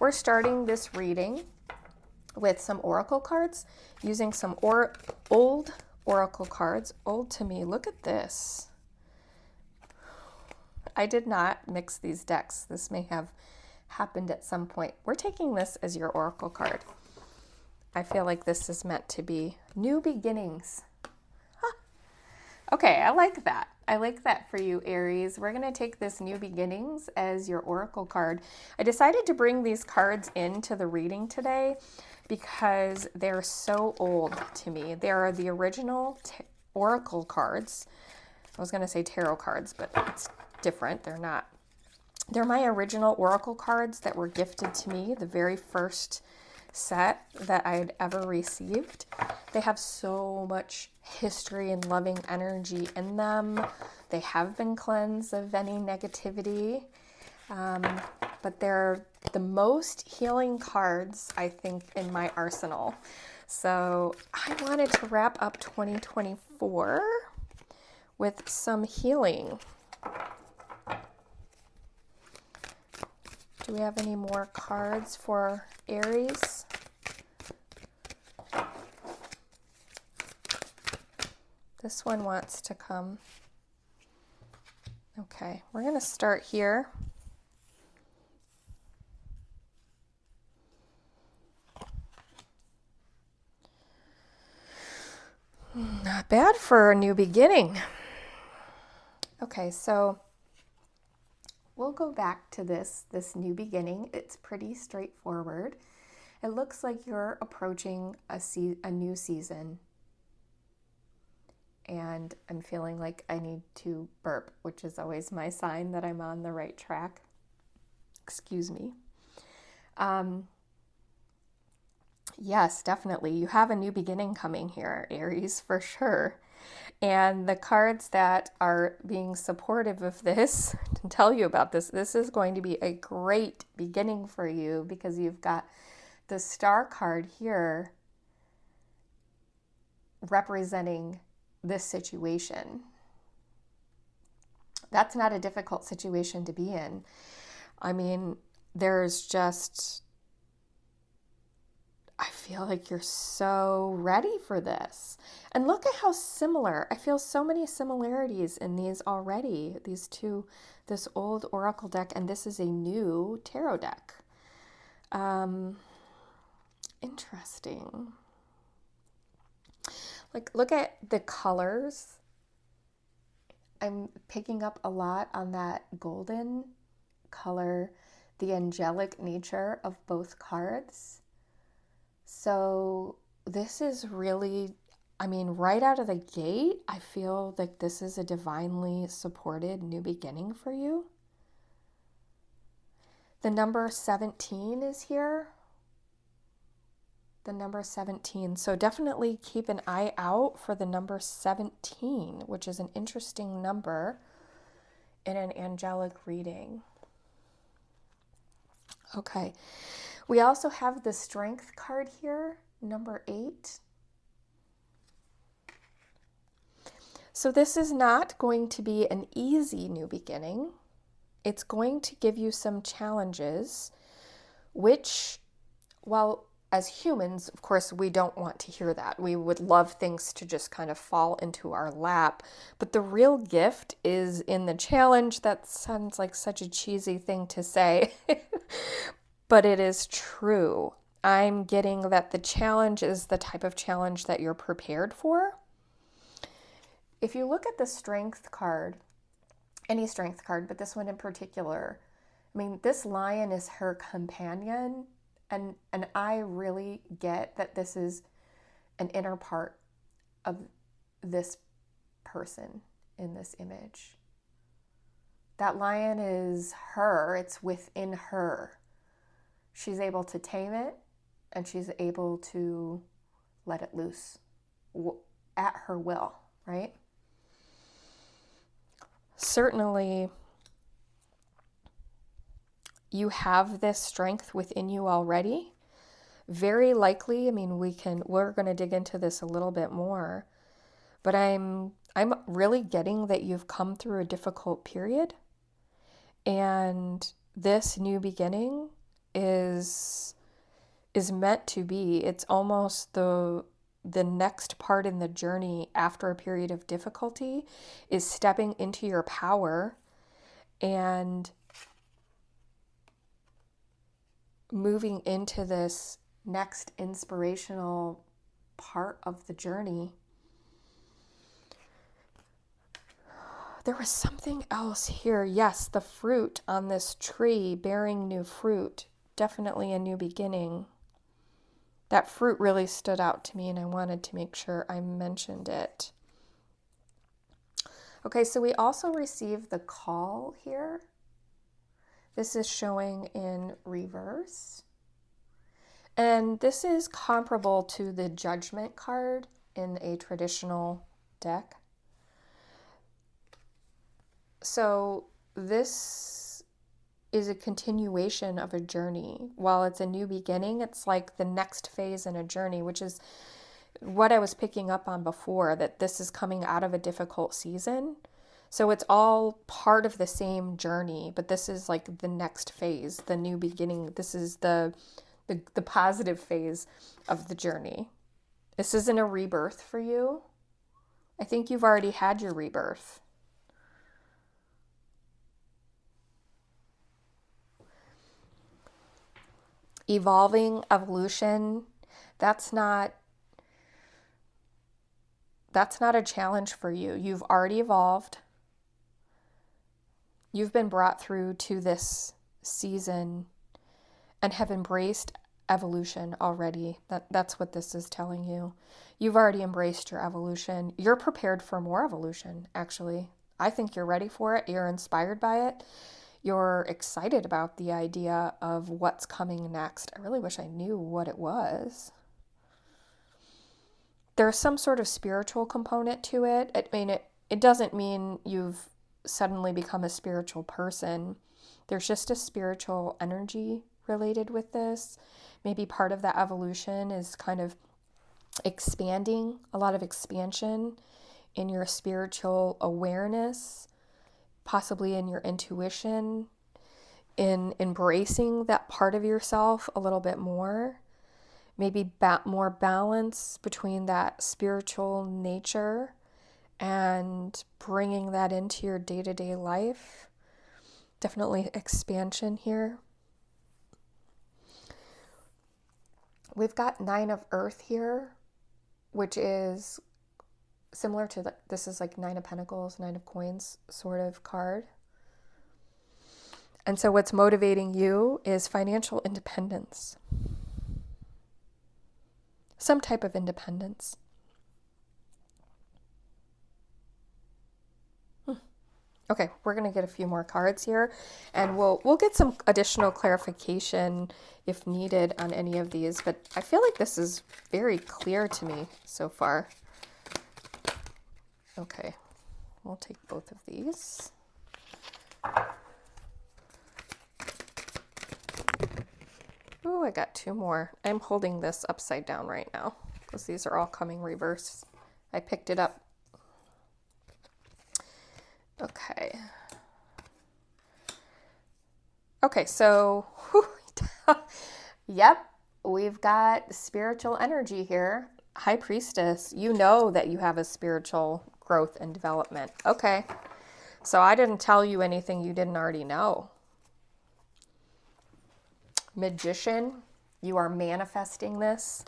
we're starting this reading with some oracle cards, using some old oracle cards. Old to me. Look at this. I did not mix these decks. This may have happened at some point. We're taking this as your oracle card. I feel like this is meant to be new beginnings. Huh. Okay, I like that. I like that for you, Aries. We're going to take this new beginnings as your oracle card. I decided to bring these cards into the reading today because they're so old to me. They are the original oracle cards. I was going to say tarot cards, but it's different. They're not. They're my original oracle cards that were gifted to me, the very first set that I'd ever received. They have so much history and loving energy in them. They have been cleansed of any negativity, but they're the most healing cards, I think, in my arsenal. So I wanted to wrap up 2024 with some healing. Do we have any more cards for Aries? This one wants to come. Okay, we're going to start here. Not bad for a new beginning. Okay, so we'll go back to this new beginning. It's pretty straightforward. It looks like you're approaching a new season. And I'm feeling like I need to burp, which is always my sign that I'm on the right track. Excuse me. Yes, definitely. You have a new beginning coming here, Aries, for sure. And the cards that are being supportive of this, to tell you about this is going to be a great beginning for you because you've got the Star card here representing this situation. That's not a difficult situation to be in. I mean, there's just, I feel like you're so ready for this. And look at how similar, I feel so many similarities in these already. These two, this old oracle deck, and this is a new tarot deck. Interesting. Like, look at the colors. I'm picking up a lot on that golden color, the angelic nature of both cards. So this is really, I mean, right out of the gate, I feel like this is a divinely supported new beginning for you. The number 17 is here. The number 17. So definitely keep an eye out for the number 17, which is an interesting number in an angelic reading. Okay. We also have the Strength card here, number 8. So this is not going to be an easy new beginning. It's going to give you some challenges, which, well, as humans, of course, we don't want to hear that. We would love things to just kind of fall into our lap. But the real gift is in the challenge. That sounds like such a cheesy thing to say, but it is true. I'm getting that the challenge is the type of challenge that you're prepared for. If you look at the Strength card, any Strength card, but this one in particular, I mean, this lion is her companion. And I really get that this is an inner part of this person in this image. That lion is her, it's within her. She's able to tame it and she's able to let it loose at her will, right? Certainly, you have this strength within you already. Very likely, I mean, we're going to dig into this a little bit more, but I'm really getting that you've come through a difficult period, and this new beginning is is meant to be. It's almost the next part in the journey after a period of difficulty is stepping into your power and moving into this next inspirational part of the journey. There was something else here. Yes, the fruit on this tree bearing new fruit. Definitely a new beginning. That fruit really stood out to me, and I wanted to make sure I mentioned it. Okay, so we also received the call here. This is showing in reverse. And this is comparable to the Judgment card in a traditional deck. So this is a continuation of a journey. While it's a new beginning, it's like the next phase in a journey, which is what I was picking up on before, that this is coming out of a difficult season. So it's all part of the same journey, but this is like the next phase, the new beginning. This is the positive phase of the journey. This isn't a rebirth for you. I think you've already had your rebirth. Evolving, evolution, that's not a challenge for you. You've already evolved. You've been brought through to this season and have embraced evolution already. That's what this is telling you. You've already embraced your evolution. You're prepared for more evolution, actually. I think you're ready for it. You're inspired by it. You're excited about the idea of what's coming next. I really wish I knew what it was. There's some sort of spiritual component to it. I mean, it doesn't mean you've suddenly become a spiritual person. There's just a spiritual energy related with this. Maybe part of that evolution is kind of expanding, a lot of expansion in your spiritual awareness, possibly in your intuition, in embracing that part of yourself a little bit more. Maybe more balance between that spiritual nature and bringing that into your day-to-day life. Definitely expansion here. We've got 9 of Earth here, which is similar to this is like 9 of Pentacles, 9 of Coins sort of card. And so what's motivating you is financial independence. Some type of independence. Okay, we're going to get a few more cards here, and we'll get some additional clarification if needed on any of these, but I feel like this is very clear to me so far. Okay, we'll take both of these. Oh, I got 2 more. I'm holding this upside down right now because these are all coming reverse. I picked it up. Okay. Okay, so, yep, we've got spiritual energy here. High Priestess, you know that you have a spiritual growth and development. Okay, so I didn't tell you anything you didn't already know. Magician, you are manifesting this.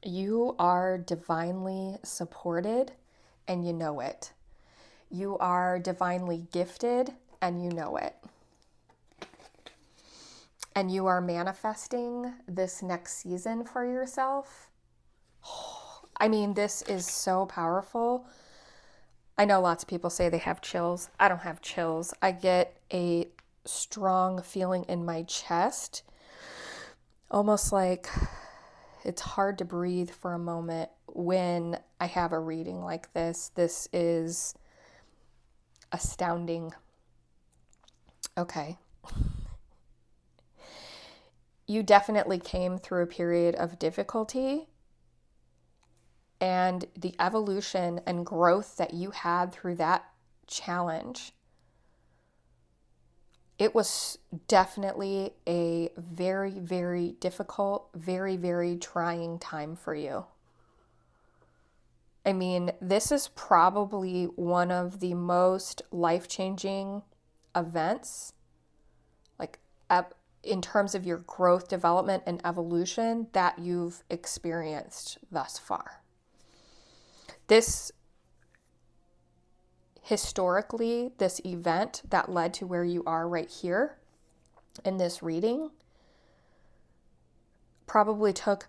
You are divinely supported and you know it. You are divinely gifted and you know it. And you are manifesting this next season for yourself. I mean, this is so powerful. I know lots of people say they have chills. I don't have chills. I get a strong feeling in my chest, almost like it's hard to breathe for a moment when I have a reading like this. This is astounding. Okay. You definitely came through a period of difficulty, and the evolution and growth that you had through that challenge it was definitely a very, very difficult, very, very trying time for you. I mean, this is probably one of the most life-changing events, like in terms of your growth, development, and evolution that you've experienced thus far. This historically, this event that led to where you are right here in this reading probably took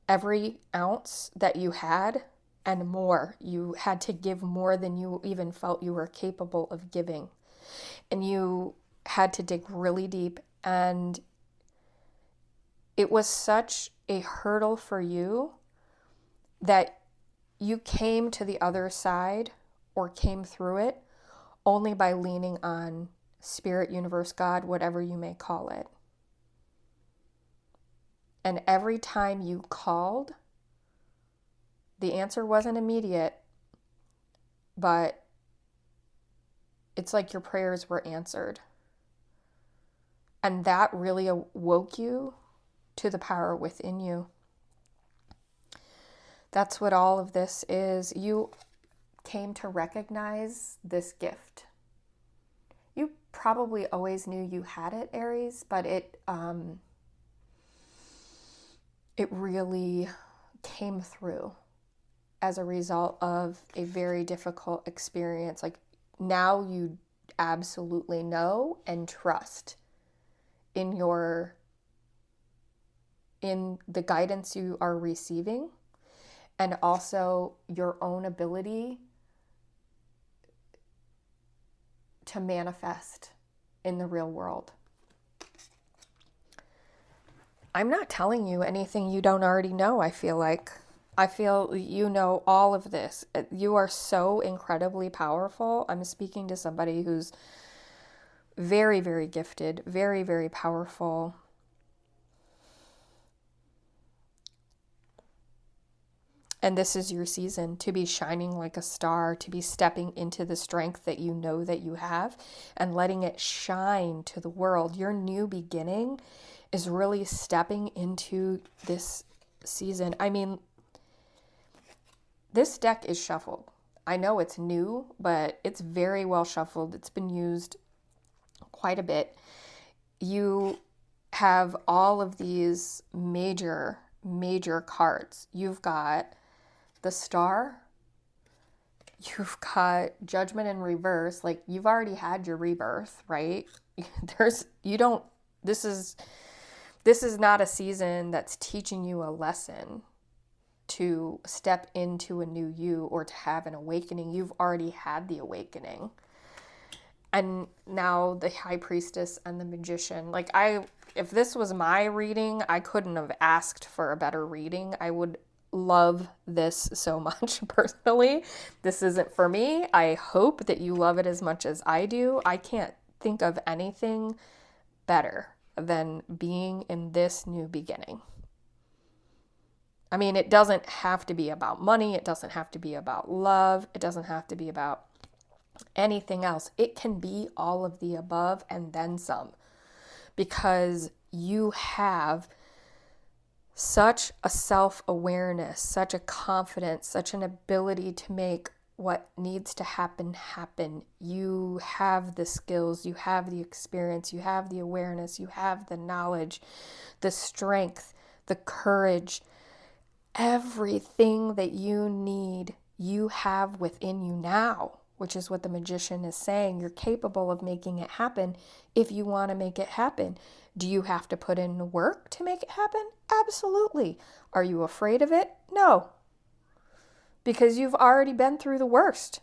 every ounce that you had and more. You had to give more than you even felt you were capable of giving. And you had to dig really deep. And it was such a hurdle for you that you came to the other side or came through it only by leaning on spirit, universe, God, whatever you may call it. And every time you called, the answer wasn't immediate, but it's like your prayers were answered. And that really awoke you to the power within you. That's what all of this is. You came to recognize this gift. You probably always knew you had it, Aries, but it really came through as a result of a very difficult experience. Like, now you absolutely know and trust in the guidance you are receiving, and also your own ability to manifest in the real world. I'm not telling you anything you don't already know, I feel you know all of this. You are so incredibly powerful. I'm speaking to somebody who's very, very gifted, very, very powerful. And this is your season to be shining like a star, to be stepping into the strength that you know that you have and letting it shine to the world. Your new beginning is really stepping into this season. I mean, this deck is shuffled. I know it's new, but it's very well shuffled. It's been used quite a bit. You have all of these major cards. You've got the Star. You've got Judgment in reverse. Like, you've already had your rebirth, right? This is not a season that's teaching you a lesson to step into a new you or to have an awakening. You've already had the awakening. And now the High Priestess and the Magician. Like, if this was my reading, I couldn't have asked for a better reading. I would love this so much personally. This isn't for me. I hope that you love it as much as I do. I can't think of anything better than being in this new beginning. I mean, it doesn't have to be about money. It doesn't have to be about love. It doesn't have to be about anything else. It can be all of the above and then some, because you have such a self-awareness, such a confidence, such an ability to make what needs to happen happen. You have the skills, you have the experience, you have the awareness, you have the knowledge, the strength, the courage. Everything that you need, you have within you now, which is what the Magician is saying. You're capable of making it happen if you want to make it happen. Do you have to put in the work to make it happen? Absolutely. Are you afraid of it? No. Because you've already been through the worst.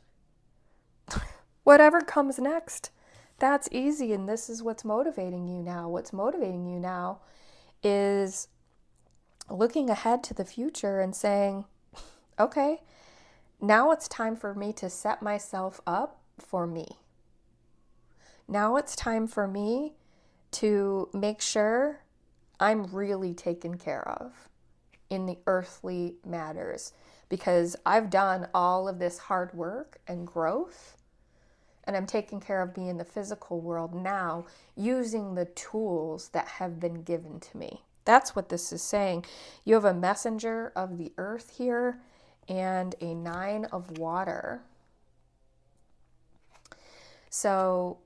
Whatever comes next, that's easy, and this is what's motivating you now. What's motivating you now is looking ahead to the future and saying, okay, now it's time for me to set myself up for me. Now it's time for me to make sure I'm really taken care of in the earthly matters, because I've done all of this hard work and growth, And I'm taking care of me in the physical world now using the tools that have been given to me. That's what this is saying. You have a messenger of the earth here and a 9 of water. So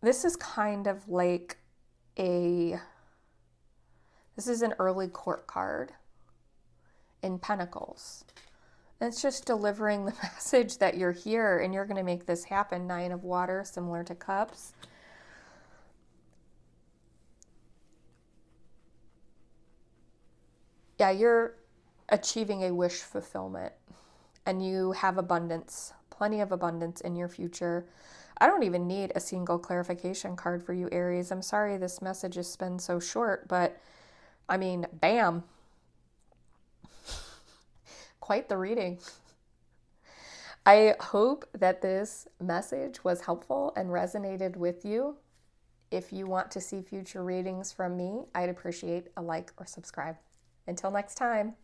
this is kind of like this is an early court card in Pentacles. It's just delivering the message that you're here and you're going to make this happen. 9 of water, similar to cups. Yeah, you're achieving a wish fulfillment and you have abundance, plenty of abundance in your future. I don't even need a single clarification card for you, Aries. I'm sorry this message has been so short, but I mean, bam. Quite the reading. I hope that this message was helpful and resonated with you. If you want to see future readings from me, I'd appreciate a like or subscribe. Until next time.